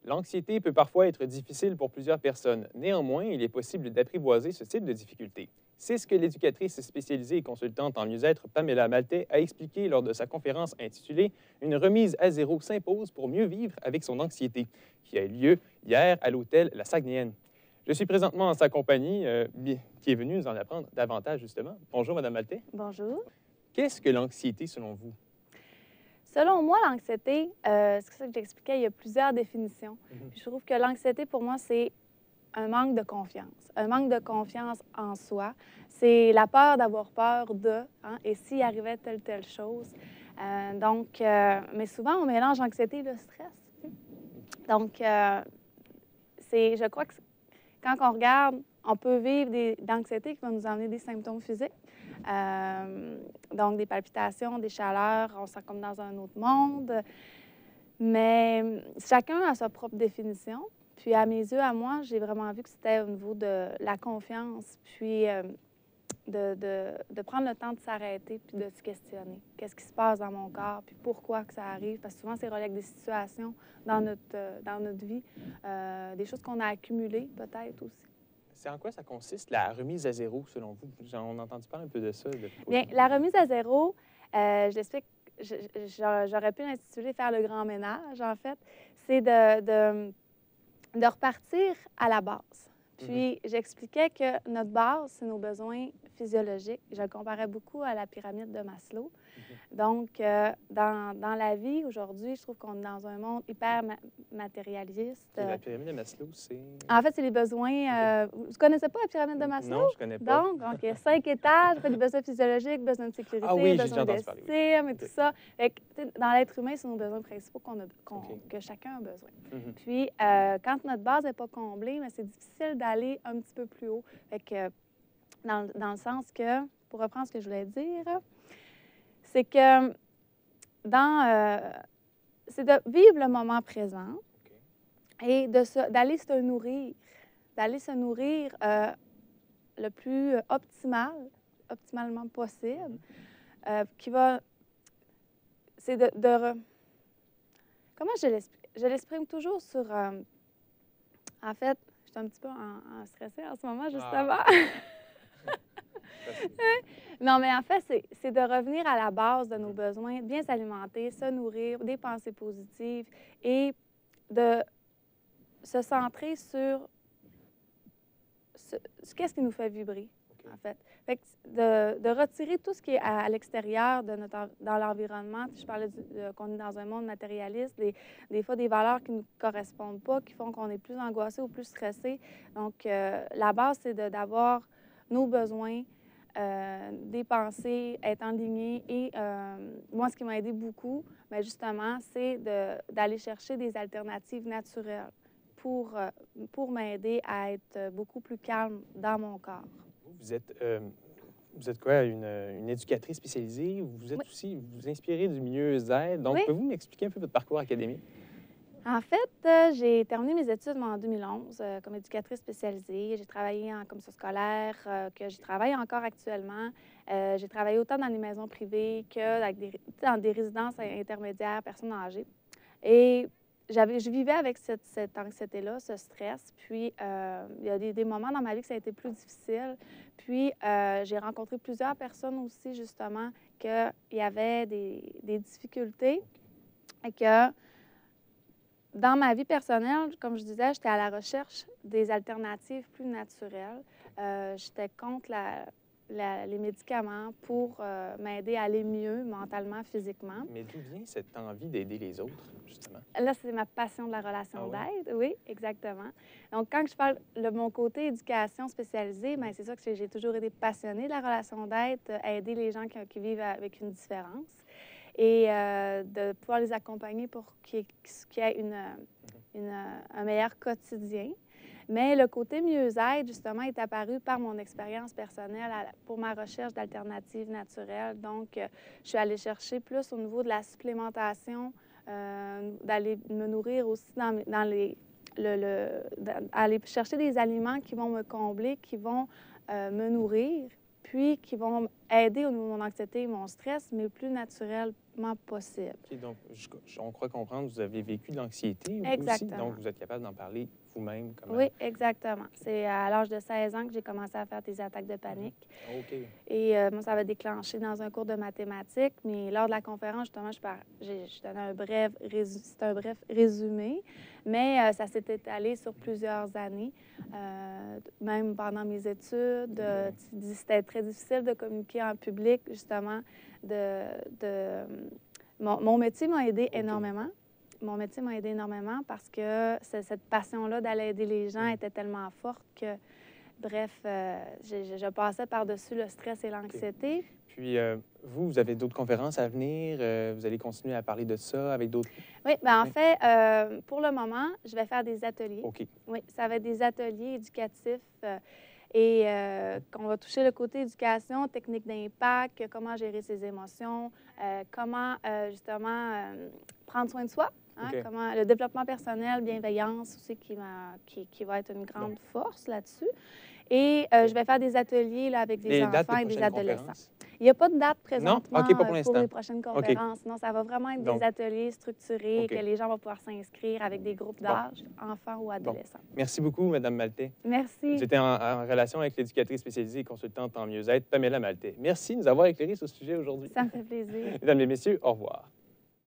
L'anxiété peut parfois être difficile pour plusieurs personnes. Néanmoins, il est possible d'apprivoiser ce type de difficulté. C'est ce que l'éducatrice spécialisée et consultante en mieux-être Pamela Maltais a expliqué lors de sa conférence intitulée « Une remise à zéro s'impose pour mieux vivre avec son anxiété », qui a eu lieu hier à l'hôtel La Saguenayenne. Je suis présentement en sa compagnie, qui est venue nous en apprendre davantage, justement. Bonjour, Madame Maltais. Bonjour. Qu'est-ce que l'anxiété, selon vous? Selon moi, l'anxiété, c'est ça que j'expliquais, il y a plusieurs définitions. Puis je trouve que l'anxiété, pour moi, c'est un manque de confiance. Un manque de confiance en soi. C'est la peur d'avoir peur de, hein, et s'il arrivait telle chose. Mais souvent, on mélange anxiété et le stress. Tu sais. Donc, je crois que quand on regarde, on peut vivre d'anxiété qui va nous emmener des symptômes physiques. Donc, des palpitations, des chaleurs, on se sent comme dans un autre monde. Mais chacun a sa propre définition. Puis, à mes yeux, à moi, j'ai vraiment vu que c'était au niveau de la confiance, puis de prendre le temps de s'arrêter puis de se questionner. Qu'est-ce qui se passe dans mon corps, puis pourquoi que ça arrive? Parce que souvent, c'est relié avec des situations dans notre vie, des choses qu'on a accumulées peut-être aussi. C'est en quoi ça consiste, la remise à zéro, selon vous? On a entendu parler un peu de ça. Bien, la remise à zéro, je l'explique, j'aurais pu l'intituler « Faire le grand ménage », en fait. C'est de repartir à la base. Puis, j'expliquais que notre base, c'est nos besoins physiologiques. Je le comparais beaucoup à la pyramide de Maslow. Donc, dans la vie, aujourd'hui, je trouve qu'on est dans un monde hyper matérialiste. La pyramide de Maslow, c'est... En fait, c'est les besoins... vous ne connaissez pas la pyramide de Maslow? Non, je ne connais pas. Donc, il y a 5 étages. Des besoins physiologiques, besoins de sécurité, besoins d'estime et tout ça. Fait que, dans l'être humain, c'est nos besoins principaux que chacun a besoin. Puis, quand notre base n'est pas comblée, c'est difficile d'aller un petit peu plus haut. Fait que, dans le sens que, pour reprendre ce que je voulais dire, c'est que c'est de vivre le moment présent et d'aller se nourrir le plus optimalement possible, c'est comment je l'exprime? Je l'exprime toujours sur... en fait, je suis un petit peu en stressée en ce moment, justement. Non, mais en fait, c'est de revenir à la base de nos besoins, bien s'alimenter, se nourrir, des pensées positives et de se centrer sur qu'est-ce qui nous fait vibrer, en fait. Fait que de retirer tout ce qui est à l'extérieur dans l'environnement. Je parlais qu'on est dans un monde matérialiste, des fois des valeurs qui ne nous correspondent pas, qui font qu'on est plus angoissé ou plus stressé. Donc, la base, c'est d'avoir nos besoins, des pensées, être en ligne. Et moi, ce qui m'a aidé beaucoup, bien, justement, c'est d'aller chercher des alternatives naturelles pour m'aider à être beaucoup plus calme dans mon corps. Vous êtes quoi, une éducatrice spécialisée? Vous êtes aussi, vous inspirez du mieux-être. Donc, pouvez-vous m'expliquer un peu votre parcours académique? En fait, j'ai terminé mes études en 2011 comme éducatrice spécialisée. J'ai travaillé en commission scolaire, que je travaille encore actuellement. J'ai travaillé autant dans les maisons privées que dans des résidences intermédiaires, personnes âgées. Et je vivais avec cette anxiété-là, ce stress. Puis, il y a des moments dans ma vie que ça a été plus difficile. Puis, j'ai rencontré plusieurs personnes aussi, justement, qu'il y avait des difficultés et que dans ma vie personnelle, comme je disais, j'étais à la recherche des alternatives plus naturelles. J'étais contre les médicaments pour m'aider à aller mieux mentalement, physiquement. Mais d'où vient cette envie d'aider les autres, justement? Là, c'est ma passion de la relation d'aide. Oui, exactement. Donc, quand je parle de mon côté éducation spécialisée, bien, c'est ça que j'ai toujours été passionnée de la relation d'aide, aider les gens qui vivent avec une différence et de pouvoir les accompagner pour qu'ils aient un meilleur quotidien. Mais le côté mieux-être, justement, est apparu par mon expérience personnelle pour ma recherche d'alternatives naturelles. Donc, je suis allée chercher plus au niveau de la supplémentation, d'aller me nourrir aussi aller chercher des aliments qui vont me combler, qui vont me nourrir, puis qui vont aider au niveau de mon anxiété et mon stress, mais le plus naturellement possible. OK, donc, on croit comprendre, vous avez vécu de l'anxiété aussi, Exactement. donc vous êtes capable d'en parler vous-même. Comment... Oui, exactement. C'est à l'âge de 16 ans que j'ai commencé à faire des attaques de panique. OK. Et moi, ça avait déclenché dans un cours de mathématiques, mais lors de la conférence, justement, je donnais c'est un bref résumé, mais ça s'est étalé sur plusieurs années, même pendant mes études. C'était très difficile de communiquer en public, justement. Mon métier m'a aidé énormément. Mon métier m'a aidé énormément parce que cette passion-là d'aller aider les gens était tellement forte que, bref, je passais par-dessus le stress et l'anxiété. Puis, vous avez d'autres conférences à venir? Vous allez continuer à parler de ça avec d'autres... Oui, bien en fait, pour le moment, je vais faire des ateliers. OK. Oui, ça va être des ateliers éducatifs et qu'on va toucher le côté éducation, technique d'impact, comment gérer ses émotions, comment justement prendre soin de soi. Hein, OK. comment, le développement personnel, bienveillance aussi qui va être une grande force là-dessus. Et je vais faire des ateliers là, avec des enfants et des adolescents. Il n'y a pas de date présentement OK, pas pour les prochaines conférences. Non, ça va vraiment être Donc, des ateliers structurés OK. que les gens vont pouvoir s'inscrire avec des groupes d'âge, enfants ou adolescents. Merci beaucoup, Mme Maltais. Merci. J'étais en relation avec l'éducatrice spécialisée et consultante en mieux-être, Pamela Maltais. Merci de nous avoir éclairé sur ce sujet aujourd'hui. Ça me fait plaisir. Mesdames et messieurs, au revoir.